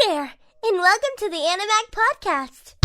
there, and welcome to the Animag podcast.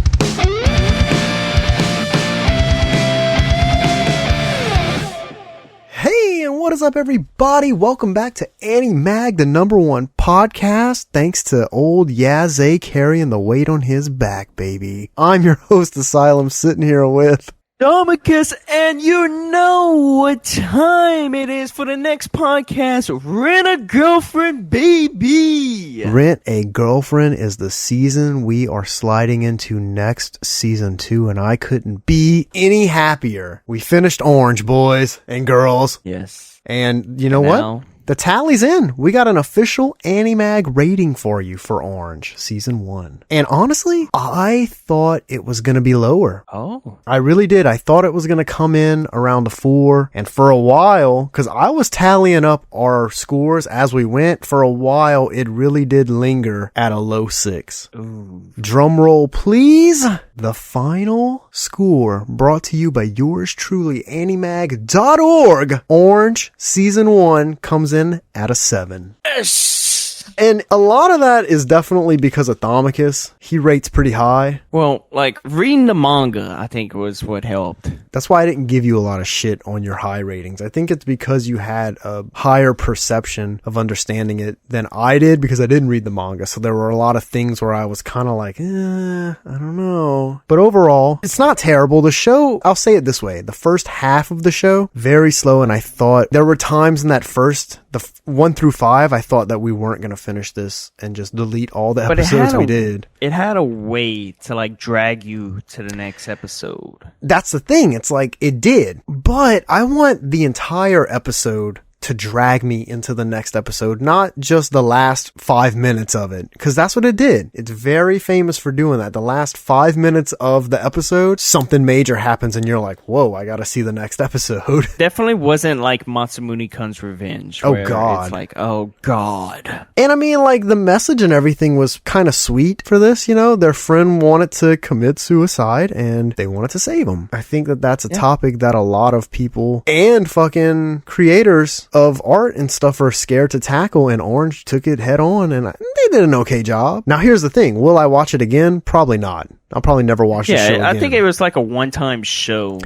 Hey, and what is up, everybody? Welcome back to Animag, the #1 podcast. Thanks to old Yazay carrying the weight on his back, baby. I'm your host, Asylum, sitting here with Thomacus, and you know what time it is for the next podcast. Rent a Girlfriend, baby. Rent a Girlfriend is the season we are sliding into next, season 2, and I couldn't be any happier. We finished Orange, boys and girls. Yes. And you know what? The tally's in. We got an official Animag rating for you for Orange, season 1. And honestly, I thought it was going to be lower. Oh. I really did. I thought it was going to come in around the 4. And for a while, because I was tallying up our scores as we went, for a while, it really did linger at a low 6. Ooh. Drum roll, please. The final score brought to you by yours truly, Animag.org. Orange, season 1 comes in at a 7. And a lot of that is definitely because of Thomacus. He rates pretty high. Well, like, reading the manga, I think, was what helped. That's why I didn't give you a lot of shit on your high ratings. I think it's because you had a higher perception of understanding it than I did, because I didn't read the manga. So there were a lot of things where I was kind of like, I don't know. But overall, it's not terrible. The show, I'll say it this way. The first half of the show, very slow. And I thought there were times in that first, 1 through 5, I thought that we weren't going to finish this and just delete all the episodes we did. It had a way to, like, drag you to the next episode. That's the thing. It's like, it did. But I want the entire episode to drag me into the next episode, not just the last 5 minutes of it, because that's what it did. It's very famous for doing that. The last 5 minutes of the episode, something major happens and you're like, whoa, I gotta see the next episode. Definitely wasn't like Matsumune-kun's Revenge. Oh, God. It's like, oh, God. And I mean, like, the message and everything was kind of sweet for this, you know? Their friend wanted to commit suicide and they wanted to save him. I think that that's a topic that a lot of people and fucking creators of art and stuff are scared to tackle, and Orange took it head on, and they did an okay job. Now, here's the thing. Will I watch it again? Probably not. I'll probably never watch the show again. I think it was like a one-time show.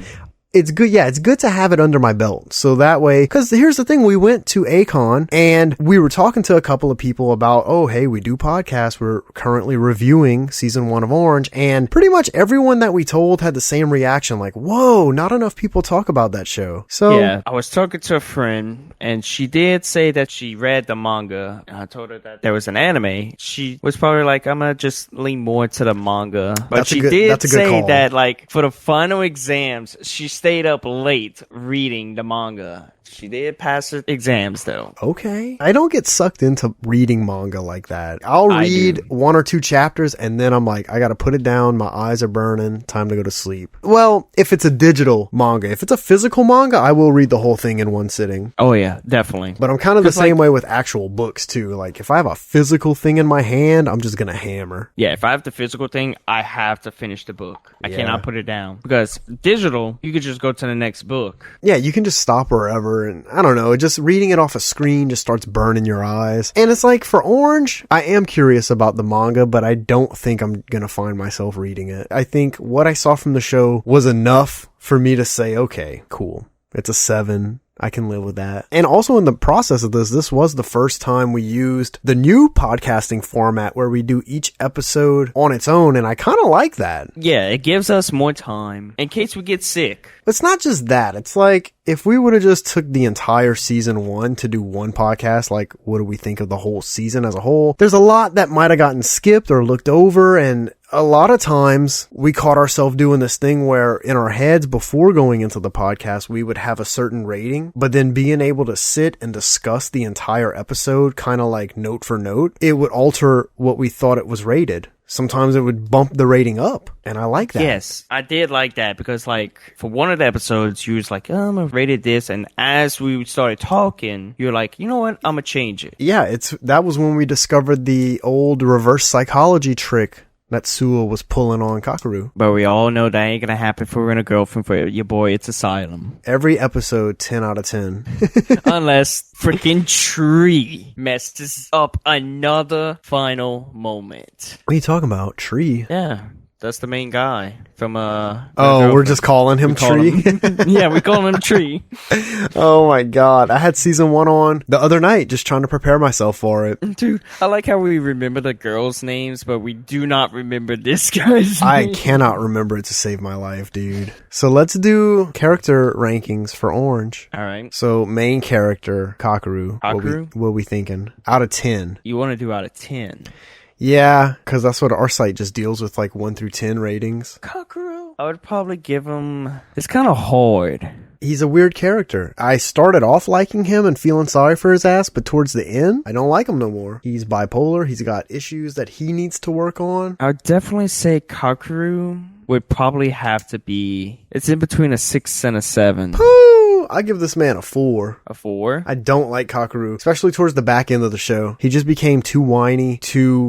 It's good. Yeah, it's good to have it under my belt. So that way, because here's the thing. We went to Acon and we were talking to a couple of people about, oh, hey, we do podcasts. We're currently reviewing season 1 of Orange. And pretty much everyone that we told had the same reaction. Like, whoa, not enough people talk about that show. So yeah, I was talking to a friend and she did say that she read the manga. I told her that there was an anime. She was probably like, I'm going to just lean more to the manga. But she did say that, like, for the final exams, she stayed up late reading the manga. She did pass her exams, though. Okay. I don't get sucked into reading manga like that. I'll read 1 or 2 chapters, and then I'm like, I gotta put it down. My eyes are burning. Time to go to sleep. Well, if it's a digital manga. If it's a physical manga, I will read the whole thing in one sitting. Oh, yeah, definitely. But I'm kind of the same way with actual books, too. Like, if I have a physical thing in my hand, I'm just gonna hammer. Yeah, if I have the physical thing, I have to finish the book. I cannot put it down. Because digital, you could just go to the next book. Yeah, you can just stop wherever. And I don't know, just reading it off a screen just starts burning your eyes. And it's like, for Orange, I am curious about the manga, but I don't think I'm gonna find myself reading it. I think what I saw from the show was enough for me to say, okay, cool. It's a 7. I can live with that. And also in the process of this was the first time we used the new podcasting format where we do each episode on its own, and I kind of like that. Yeah, it gives us more time in case we get sick. It's not just that. It's like, if we would have just took the entire season 1 to do one podcast, like, what do we think of the whole season as a whole? There's a lot that might have gotten skipped or looked over, and a lot of times we caught ourselves doing this thing where in our heads before going into the podcast, we would have a certain rating, but then being able to sit and discuss the entire episode, kind of like note for note, it would alter what we thought it was rated. Sometimes it would bump the rating up, and I like that. Yes, I did like that because, like, for one of the episodes, you was like, oh, I'm gonna rate it this, and as we started talking, you're like, you know what, I'm gonna change it. Yeah, that was when we discovered the old reverse psychology trick that Suwa was pulling on Kakeru. But we all know that ain't gonna happen for a girlfriend for your boy. It's Asylum. Every episode, 10 out of 10. Unless freaking Tree messes up another final moment. What are you talking about? Tree? Yeah. That's the main guy from Oh, we're just calling him Tree? Yeah, we call him Tree. Oh my god. I had season 1 on the other night just trying to prepare myself for it. Dude, I like how we remember the girls' names, but we do not remember this guy's name. I cannot remember it to save my life, dude. So let's do character rankings for Orange. Alright. So main character, Kakeru. What we thinking? Out of 10. You want to do out of 10? Yeah, because that's what our site just deals with, like 1 through 10 ratings. Kakeru? I would probably give him... It's kind of hard. He's a weird character. I started off liking him and feeling sorry for his ass, but towards the end, I don't like him no more. He's bipolar. He's got issues that he needs to work on. I would definitely say Kakeru would probably have to be... It's in between a 6 and a 7. Pooh! I give this man a 4. A 4? I don't like Kakeru, especially towards the back end of the show. He just became too whiny,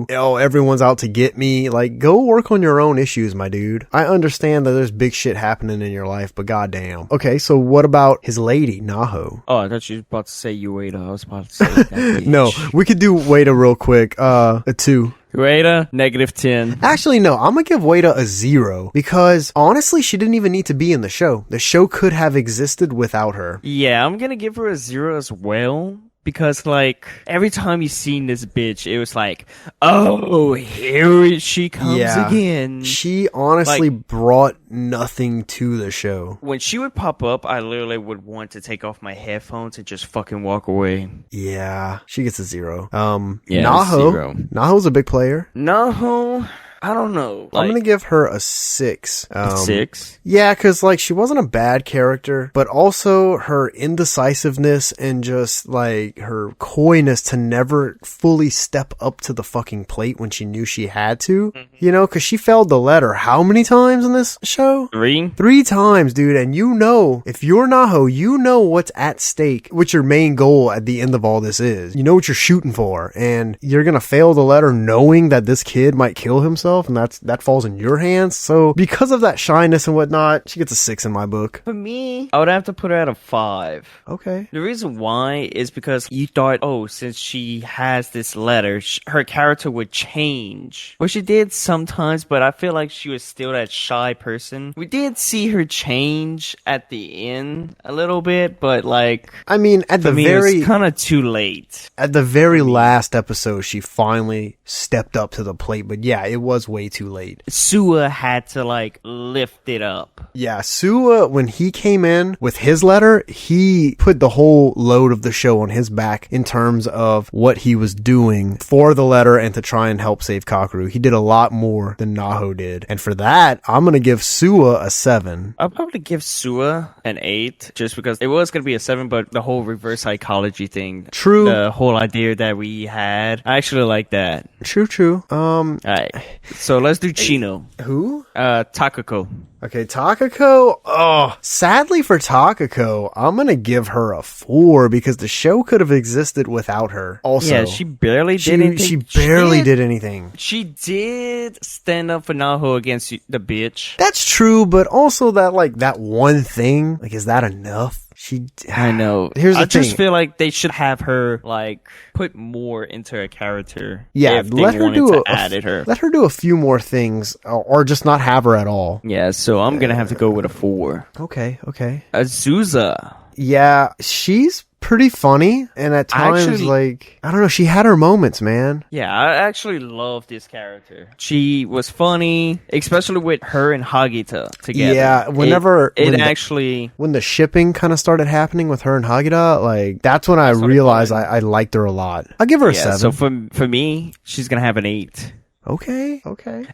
everyone's out to get me. Like, go work on your own issues, my dude. I understand that there's big shit happening in your life, but goddamn. Okay, so what about his lady, Naho? Oh, I thought you were about to say Ueda. I was about to say that bitch. No, we could do Wada real quick. A 2. Ueda, -10. Actually, no, I'm gonna give Wada a 0 because honestly, she didn't even need to be in the show. The show could have existed without her. Yeah, I'm gonna give her a 0 as well. Because, like, every time you seen this bitch, it was like, oh, here she comes again. She honestly brought nothing to the show. When she would pop up, I literally would want to take off my headphones and just fucking walk away. Yeah, she gets a 0. Yeah, Naho. 0. Naho's a big player. Naho... I don't know. I'm gonna give her a 6. 6? Yeah, because, like, she wasn't a bad character, but also her indecisiveness and just, like, her coyness to never fully step up to the fucking plate when she knew she had to. You know, because she failed the letter how many times in this show? 3? 3 times, dude. And you know, if you're Naho, you know what's at stake, what your main goal at the end of all this is. You know what you're shooting for, and you're gonna fail the letter knowing that this kid might kill himself. And that falls in your hands. So because of that shyness and whatnot, she gets a 6 in my book. For me, I would have to put her at a 5. Okay. The reason why is because you thought, oh, since she has this letter, her character would change. Well, she did sometimes, but I feel like she was still that shy person. We did see her change at the end a little bit, but like, I mean, it was kind of too late. At the very last episode, she finally stepped up to the plate. But yeah, it was way too late. Suwa had to like lift it up. Yeah, Suwa, when he came in with his letter, he put the whole load of the show on his back in terms of what he was doing for the letter and to try and help save Kakeru. He did a lot more than Naho did. And for that, I'm going to give Suwa a 7. I'll probably give Suwa an 8 just because it was going to be a 7, but the whole reverse psychology thing. True. The whole idea that we had. I actually like that. True. Alright. So let's do Chino. Who? Takako. Okay, Takako. Oh, sadly for Takako, I'm gonna give her a 4 because the show could have existed without her. Also, yeah, she barely did anything. She barely did anything. She did stand up for Naho against the bitch. That's true, but also that one thing, like, is that enough? I know. Here's the thing. I just feel like they should have her like put more into her character. Yeah, let her do Let her do a few more things, or just not have her at all. Yeah, so I'm gonna have to go with a 4. Okay. Azusa. Yeah, she's pretty funny, and at times, like, I don't know, she had her moments, man. Yeah, I actually love this character. She was funny, especially with her and Hagita together. Yeah, when the shipping kind of started happening with her and Hagita, like, that's when I realized I liked her a lot. I'll give her a 7. So for me, she's gonna have an 8. Okay.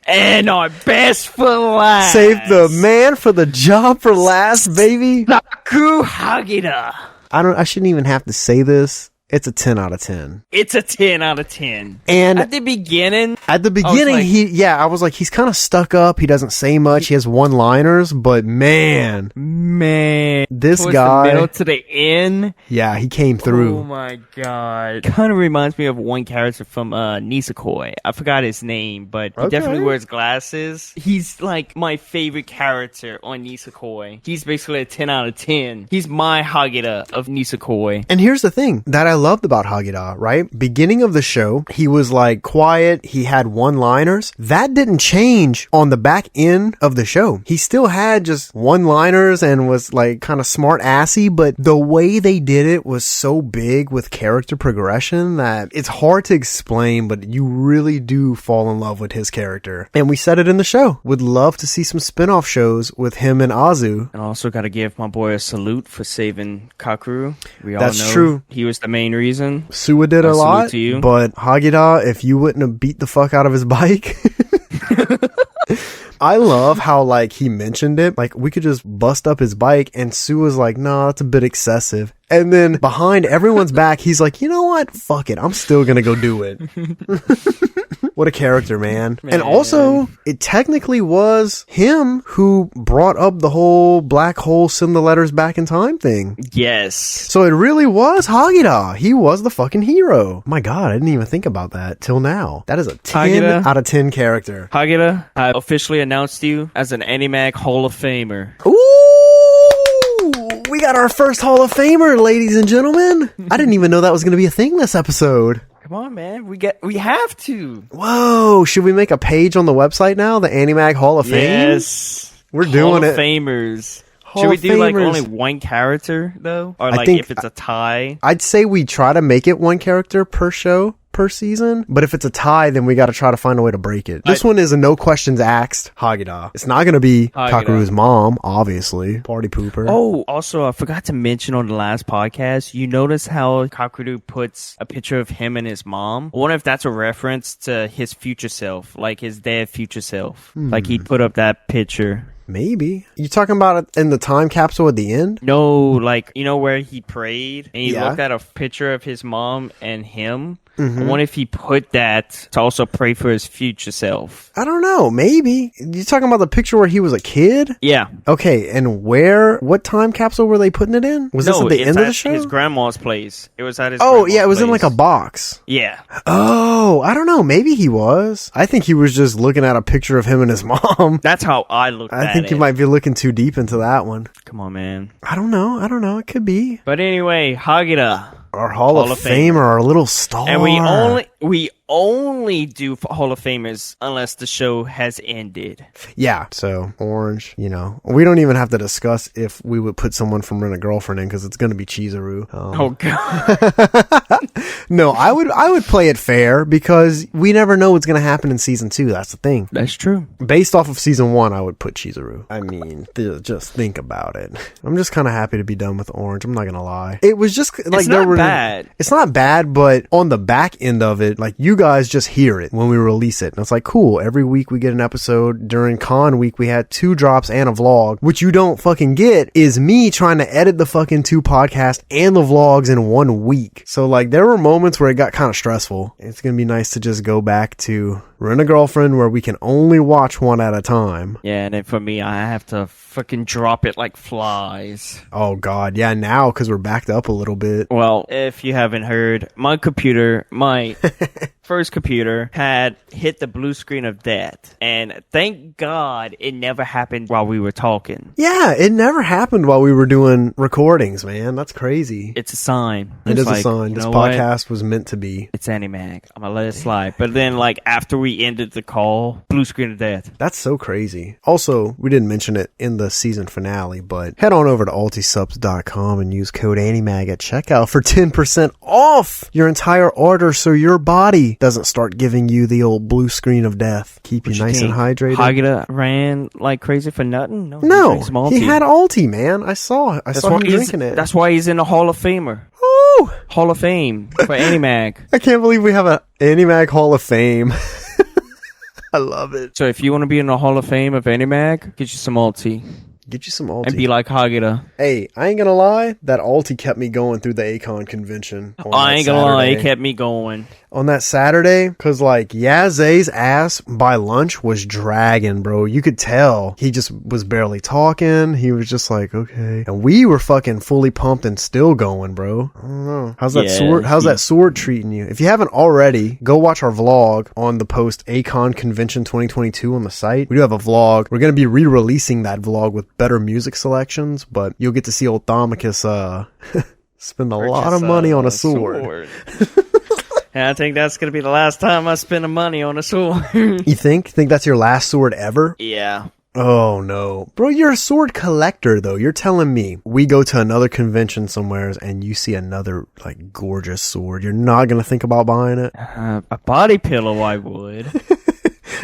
And our best for last. Save the man for the job for last, baby. Naku Hagita. I shouldn't even have to say this. It's a 10 out of 10. It's a 10 out of 10. And at the beginning, I was like, he's kind of stuck up. He doesn't say much. He has one-liners, but man, this guy, the middle to the end. Yeah, he came through. Oh my god. Kind of reminds me of one character from Nisekoi. I forgot his name, but he definitely wears glasses. He's like my favorite character on Nisekoi. He's basically a 10 out of 10. He's my Hageda of Nisekoi. And here's the thing that I loved about Hageda, right? Beginning of the show, he was like quiet. He had one-liners. That didn't change on the back end of the show. He still had just one-liners and was like kind of smart-assy, but the way they did it was so big with character progression that it's hard to explain, but you really do fall in love with his character. And we said it in the show. Would love to see some spin-off shows with him and Azu. And I also got to give my boy a salute for saving Kakeru. We all That's know true. He was the main reason. Suwa did a lot, but Hageda, if you wouldn't have beat the fuck out of his bike... I love how, like, he mentioned it. Like, we could just bust up his bike, and Sue was like, nah, that's a bit excessive. And then behind everyone's back, he's like, you know what? Fuck it. I'm still gonna go do it. What a character, man. And also, it technically was him who brought up the whole black hole send the letters back in time thing. Yes. So it really was Hageda. He was the fucking hero. My God, I didn't even think about that till now. That is a 10 out of 10 character. Hageda, I officially announced you as an Animag Hall of Famer. Ooh! We got our first Hall of Famer, ladies and gentlemen. I didn't even know that was going to be a thing this episode. Come on, man. We have to. Whoa. Should we make a page on the website now? The Animag Hall of Fame? Yes. We're doing it. Hall of Famers. Should we do like only one character though? Or like if it's a tie? I'd say we try to make it one character per show, per season. But if it's a tie, then we got to try to find a way to break it. This one is a no questions asked Hageda. It's not going to be Kakeru's mom, obviously. Party pooper. Oh, also, I forgot to mention on the last podcast, you notice how Kakeru puts a picture of him and his mom? I wonder if that's a reference to his future self, like his dead future self. Like he put up that picture. Maybe. You talking about it in the time capsule at the end? No, like, you know where he prayed and he looked at a picture of his mom and him? I wonder if he put that to also pray for his future self. I don't know. Maybe. You talking about the picture where he was a kid? Yeah. Okay, and what time capsule were they putting it in? Was this at the end of the show? His grandma's place. It was at his grandma's place. It was in like a box. Yeah. Oh, I don't know. Maybe he was. I think he was just looking at a picture of him and his mom. That's how I looked at it. I think you might be looking too deep into that one. Come on, man. I don't know. It could be. But anyway, Hageda. Our Hall of Famer, our little star. And we only do Hall of Famers unless the show has ended. Yeah. So Orange, we don't even have to discuss if we would put someone from Rent a Girlfriend in because it's going to be Chizuru. Oh God. No, I would play it fair because we never know what's going to happen in season 2. That's the thing. That's true. Based off of season 1, I would put Chizuru. I mean, just think about it. I'm just kind of happy to be done with Orange. I'm not going to lie. It was just like bad. It's not bad, but on the back end of it, like you guys just hear it when we release it. And it's like, cool. Every week we get an episode. During Con week, we had 2 drops and a vlog. What you don't fucking get is me trying to edit the fucking 2 podcasts and the vlogs in 1 week. So like there were moments where it got kind of stressful. It's going to be nice to just go back to Rent a Girlfriend where we can only watch one at a time. Yeah, and then for me, I have to fucking drop it like flies. Oh God, yeah, now because we're backed up a little bit. Well, if you haven't heard, my first computer had hit the blue screen of death, and thank God it never happened while we were talking. Yeah, it never happened while we were doing recordings, man. That's crazy. It's a sign. It is a sign. This podcast was meant to be. It's Animag. I'm gonna let it slide. But then, like, after we ended the call, blue screen of death. That's so crazy. Also, we didn't mention it in the season finale, but head on over to altisubs.com and use code Animag at checkout for 10% off your entire order so your body doesn't start giving you the old blue screen of death. Keep you nice and hydrated. Hageda ran like crazy for nothing? No, he had Alti, man. I saw him drinking it. That's why he's in the Hall of Famer. Woo! Hall of Fame for Animag. I can't believe we have a Animag Hall of Fame. I love it. So if you want to be in the Hall of Fame of Animag, get you some Alti. Get you some ulti. And be like Hagita. Hey, I ain't gonna lie. That ulti kept me going through the Akon convention. I ain't gonna lie. It kept me going. On that Saturday, because like Yazay's ass by lunch was dragging, bro. You could tell he just was barely talking. He was just like, okay. And we were fucking fully pumped and still going, bro. I don't know. How's that sword treating you? If you haven't already, go watch our vlog on the post Akon Convention 2022 on the site. We do have a vlog. We're going to be re-releasing that vlog with better music selections, but you'll get to see old Thomacus spend a lot of money on a sword. And I think that's going to be the last time I spend money on a sword. You think? Think that's your last sword ever? Yeah. Oh, no. Bro, you're a sword collector, though. You're telling me we go to another convention somewhere and you see another, like, gorgeous sword. You're not going to think about buying it? A body pillow, I would.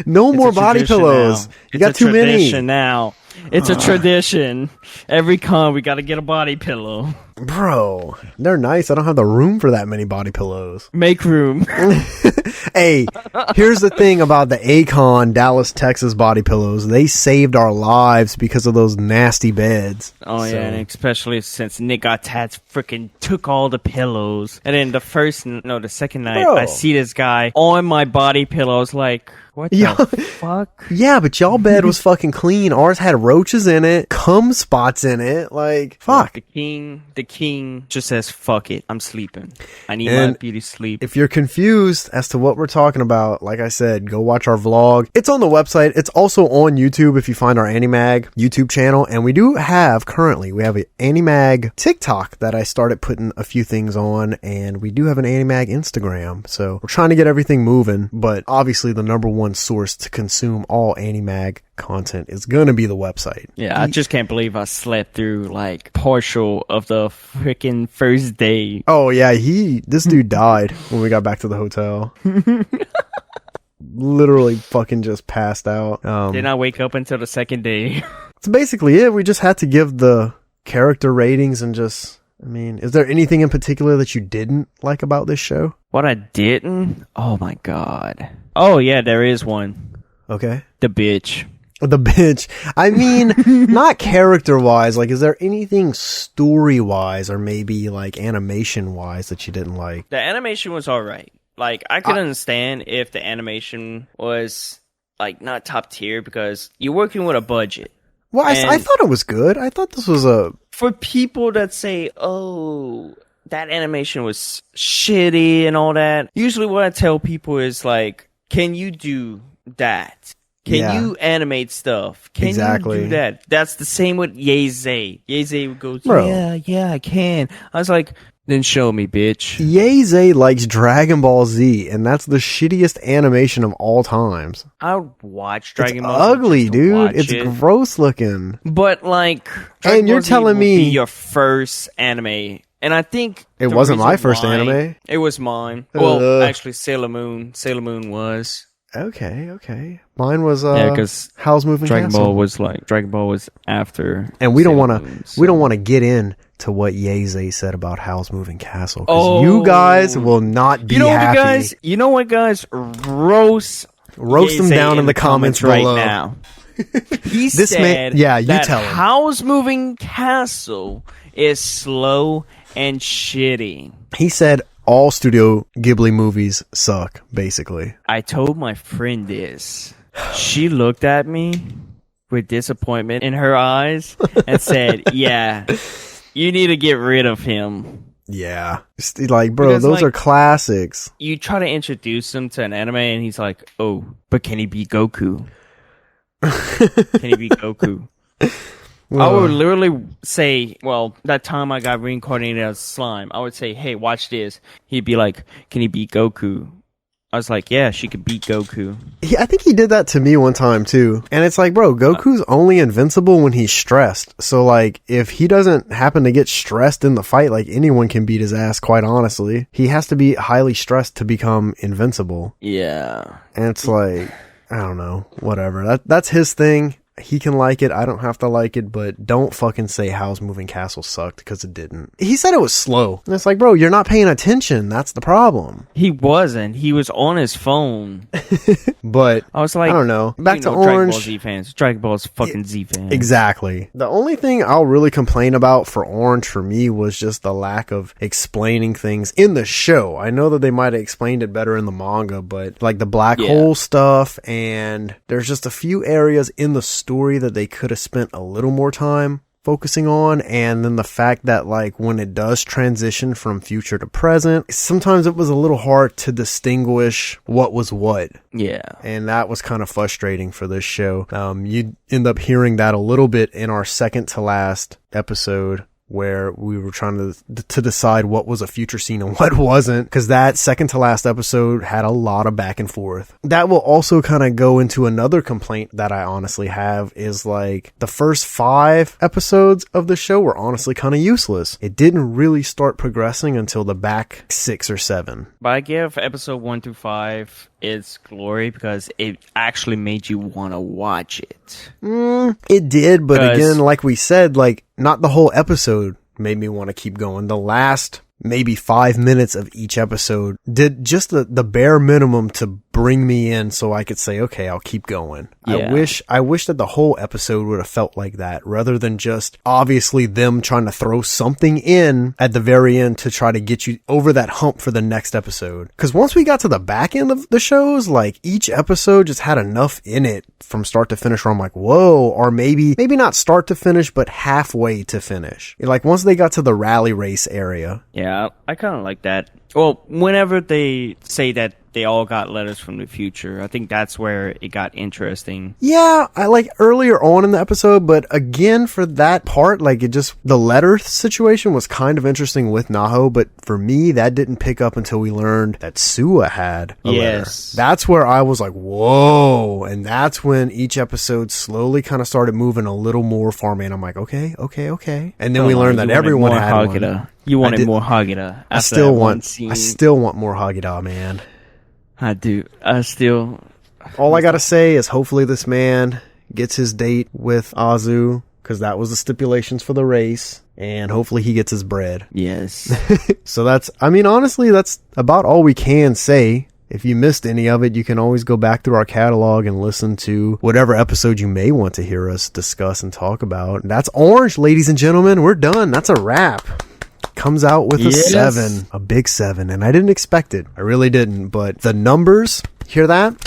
No more body pillows. Now. You got too many. It's a tradition now. It's a tradition. Every con, we got to get a body pillow. Bro, they're nice. I don't have the room for that many body pillows. Make room. Hey, here's the thing about the Akon Dallas, Texas body pillows. They saved our lives because of those nasty beds. Oh, yeah, and especially since Nick Tats freaking took all the pillows. And then the second night, I see this guy on my body pillows like... What the fuck? Yeah, but y'all bed was fucking clean. Ours had roaches in it, cum spots in it. Like, fuck. The king just says, fuck it. I'm sleeping. I need my beauty sleep. If you're confused as to what we're talking about, like I said, go watch our vlog. It's on the website. It's also on YouTube if you find our Animag YouTube channel. And we do have, currently, we have an Animag TikTok that I started putting a few things on. And we do have an Animag Instagram. So we're trying to get everything moving. But obviously the number one source to consume all Animag content is gonna be the website. Yeah, I just can't believe I slept through like partial of the freaking first day. Oh yeah, this dude died when we got back to the hotel. Literally fucking just passed out. Did not wake up until the second day. That's basically it. We just had to give the character ratings and just, I mean, is there anything in particular that you didn't like about this show? What I didn't? Oh my god. Oh yeah, there is one. Okay. The bitch. The bitch. I mean, not character-wise. Like, is there anything story-wise or maybe, like, animation-wise that you didn't like? The animation was alright. Like, I could understand if the animation was, like, not top tier because you're working with a budget. Well, I thought it was good. I thought this was a... For people that say, oh... that animation was shitty and all that. Usually what I tell people is like, can you do that? Can you animate stuff? Can you do that? That's the same with Yaze. Yaze goes, yeah, I can. I was like, then show me, bitch. Yaze likes Dragon Ball Z, and that's the shittiest animation of all times. I would watch Dragon Ball Z. It's ugly, dude. It's gross looking. But like, and you're telling me your first anime. And I think it wasn't my first anime. It was mine. Well, actually, Sailor Moon. Sailor Moon was. Okay. Mine was because Howl's Moving Dragon Castle. Dragon Ball was after. And we don't want to get in to what Yaze said about Howl's Moving Castle because you guys will not be happy. You know what, guys? Roast them down in the comments right below. now. He said you that tell him. Howl's Moving Castle is slow and shitty. He said all Studio Ghibli movies suck, basically. I told my friend this. She looked at me with disappointment in her eyes and said, yeah, you need to get rid of him. Yeah. Like, bro, because, those are classics. You try to introduce him to an anime and he's like, oh, but can he be Goku? Can he be Goku? I would literally say, well, that time I got reincarnated as slime, I would say, hey, watch this. He'd be like, can he beat Goku? I was like, yeah, she could beat Goku. I think he did that to me one time, too. And it's like, bro, Goku's only invincible when he's stressed. So, like, if he doesn't happen to get stressed in the fight, like, anyone can beat his ass, quite honestly. He has to be highly stressed to become invincible. Yeah. And it's like, I don't know, whatever. That's his thing. he can like it. I don't have to like it, but don't fucking say Howl's Moving Castle sucked, because it didn't. He said it was slow. And it's like, bro, you're not paying attention. That's the problem. He wasn't. He was on his phone. But I was like, I don't know. Back to Orange. Dragon Ball Z fans. Dragon Ball's fucking Z fans. Exactly. The only thing I'll really complain about for Orange for me was just the lack of explaining things in the show. I know that they might have explained it better in the manga, but like the black hole stuff, and there's just a few areas in the story that they could have spent a little more time focusing on. And then the fact that like when it does transition from future to present, sometimes it was a little hard to distinguish what was what. Yeah. And that was kind of frustrating for this show. You end up hearing that a little bit in our second to last episode, where we were trying to decide what was a future scene and what wasn't, because that second to last episode had a lot of back and forth. That will also kind of go into another complaint that I honestly have, is like the first 5 episodes of the show were honestly kind of useless. It didn't really start progressing until the back 6 or 7. But I give episode 1 through 5 its glory because it actually made you want to watch it. It did, but again, like we said, like not the whole episode made me want to keep going. The last maybe 5 minutes of each episode did just the bare minimum to bring me in so I could say, okay, I'll keep going. Yeah. I wish that the whole episode would have felt like that, rather than just obviously them trying to throw something in at the very end to try to get you over that hump for the next episode. Because once we got to the back end of the shows, like each episode just had enough in it from start to finish where I'm like, whoa, or maybe not start to finish, but halfway to finish. Like once they got to the rally race area. Yeah, I kind of like that. Well, whenever they say that they all got letters from the future, I think that's where it got interesting. Yeah, I like earlier on in the episode, but again, for that part, like it just, the letter situation was kind of interesting with Naho, but for me, that didn't pick up until we learned that Sua had a letter. That's where I was like, whoa, and that's when each episode slowly kind of started moving a little more for me, and I'm like, okay. And then we learned that everyone had Hagida. one. You wanted more Hagida. I still want more Hagida, man. I do. All I gotta say is hopefully this man gets his date with Azu, because that was the stipulations for the race, and hopefully he gets his bread. Yes. So honestly, that's about all we can say. If you missed any of it, you can always go back through our catalog and listen to whatever episode you may want to hear us discuss and talk about. That's Orange, ladies and gentlemen. We're done. That's a wrap. Comes out with a 7, a big 7, and I didn't expect it. I really didn't, but the numbers, hear that?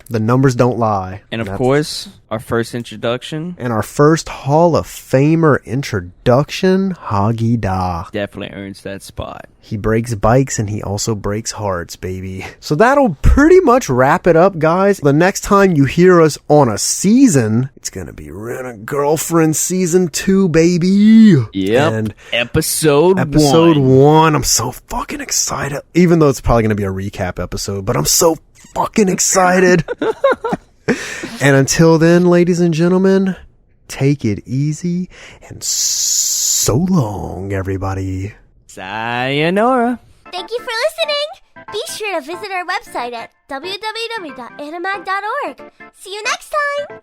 The numbers don't lie. And of course, our first introduction. And our first Hall of Famer introduction, Hagida. Definitely earns that spot. He breaks bikes and he also breaks hearts, baby. So that'll pretty much wrap it up, guys. The next time you hear us on a season, it's gonna be Rent-A-Girlfriend Season 2, baby. Yep. And episode 1. I'm so fucking excited. Even though it's probably gonna be a recap episode, but I'm so fucking excited. And until then, ladies and gentlemen, take it easy and so long, everybody. Sayonara. Thank you for listening. Be sure to visit our website at www.animag.org. See you next time.